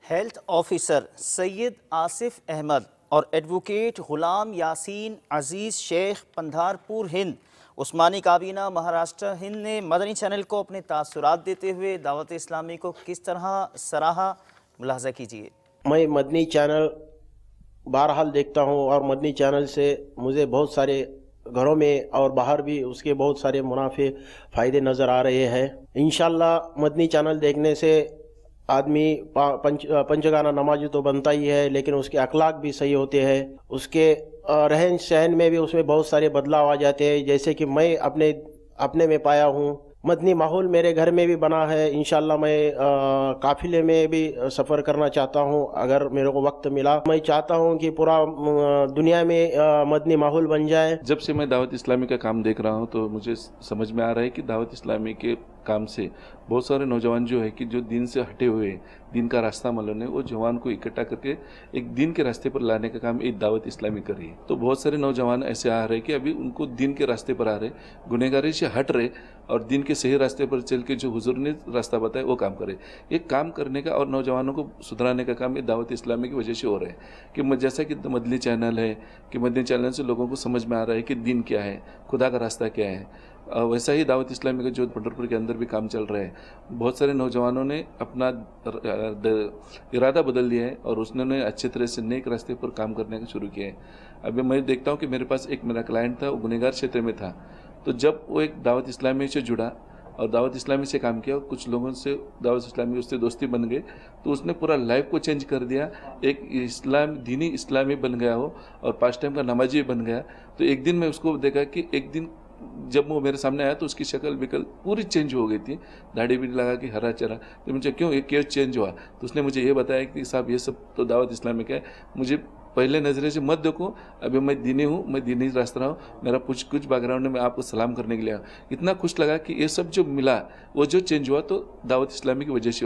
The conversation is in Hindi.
हेल्थ ऑफिसर सैयद आसिफ अहमद और एडवोकेट गुलाम यासीन अजीज़ शेख पंधारपुर हिंद उस्मानी काबीना महाराष्ट्र हिंद ने मदनी चैनल को अपने तासुरात देते हुए दावत इस्लामी को किस तरह सराहा, मुलाहजा कीजिए। मैं मदनी चैनल बहरहाल देखता हूं और मदनी चैनल से मुझे बहुत सारे घरों में और बाहर भी उसके बहुत सारे मुनाफे फ़ायदे नज़र आ रहे हैं। इंशाल्लाह मदनी चैनल देखने से आदमी पंचगाना नमाज तो बनता ही है, लेकिन उसके अखलाक भी सही होते हैं, उसके रहन सहन में भी उसमें बहुत सारे बदलाव आ जाते हैं। जैसे कि मैं अपने में पाया हूँ, मदनी माहौल मेरे घर में भी बना है। इंशाल्लाह मैं काफ़िले में भी सफ़र करना चाहता हूँ, अगर मेरे को वक्त मिला। मैं चाहता हूँ कि पूरा दुनिया में मदनी माहौल बन जाए। जब से मैं दावत इस्लामी का काम देख रहा हूँ तो मुझे समझ में आ रहा है कि दावत इस्लामी के काम से बहुत सारे नौजवान जो है कि जो दीन से हटे हुए हैं, दीन का रास्ता मालूम है, वो जवान को इकट्ठा करके एक दीन के रास्ते पर लाने का काम एक दावत इस्लामी कर रही है। तो बहुत सारे नौजवान ऐसे आ रहे कि अभी उनको दीन के रास्ते पर आ रहे, गुनहगारी से हट रहे और दीन के सही रास्ते पर चल के जो हुजूर ने रास्ता बताया वो काम करे। ये काम करने का और नौजवानों को सुधराने का काम ये दावत इस्लामी की वजह से हो रहा है कि जैसा कि मदनी चैनल है कि मदनी चैनल से लोगों को समझ में आ रहा है कि दीन क्या है, खुदा का रास्ता क्या है। वैसा ही दावत इस्लामी का जो पंढरपुर के अंदर भी काम चल रहा है। बहुत सारे नौजवानों ने अपना इरादा बदल दिया है और उसने अच्छे तरह से नेक रास्ते पर काम करने का शुरू किया है। अभी मैं देखता हूँ कि मेरे पास एक मेरा क्लाइंट था, वो गुनहगार क्षेत्र में था। तो जब वो एक दावत इस्लामी से जुड़ा और दावत इस्लामी से काम किया, कुछ लोगों से दावत इस्लामी उससे दोस्ती बन गई, तो उसने पूरा लाइफ को चेंज कर दिया। एक दीनी इस्लामी बन गया हो और 5 टाइम का नमाजी बन गया। तो एक दिन मैं उसको देखा कि एक दिन जब वो मेरे सामने आया तो उसकी शक्ल बिकल पूरी चेंज हो गई थी, दाढ़ी भी लगा के हरा चरा। तो मुझे क्यों ये चेंज हुआ, तो उसने मुझे ये बताया कि साहब ये सब तो दावत इस्लामी का है, मुझे पहले नज़रे से मत देखो, अभी मैं दीनी हूँ, मैं दीनी रास्ता रहा हूँ, मेरा कुछ बैकग्राउंड है, मैं आपको सलाम करने के लिए आया। इतना खुश लगा कि ये सब जो मिला वो जो चेंज हुआ तो दावत इस्लामी की वजह से